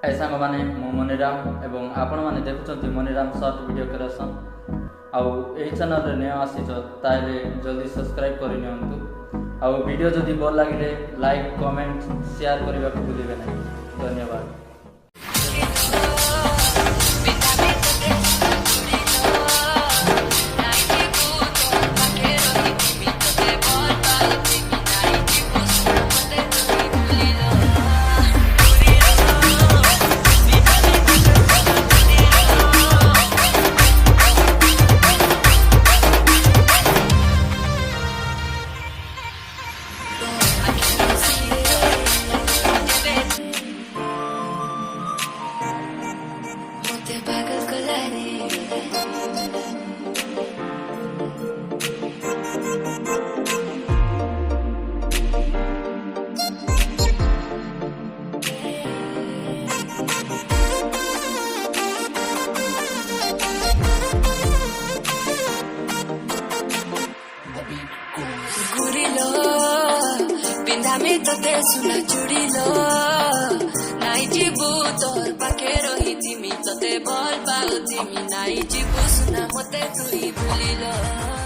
ऐसा माने मो मनीराम एवं आपण माने देखुछन्ती मनीराम शॉर्ट वीडियो क्रिएशन आउ एही चैनल रे नया आसीछ ताले जल्दी सब्सक्राइब करि नियंतु आउ वीडियो जदि भल लागिले लाइक कमेंट शेयर करबा को भूलिबे नहीं। धन्यवाद। Guri lo, pindame tote suna chudi lo, nai jibu tor pakero hitimi tote bol pau timi nai jibu suna mote tui buli lo.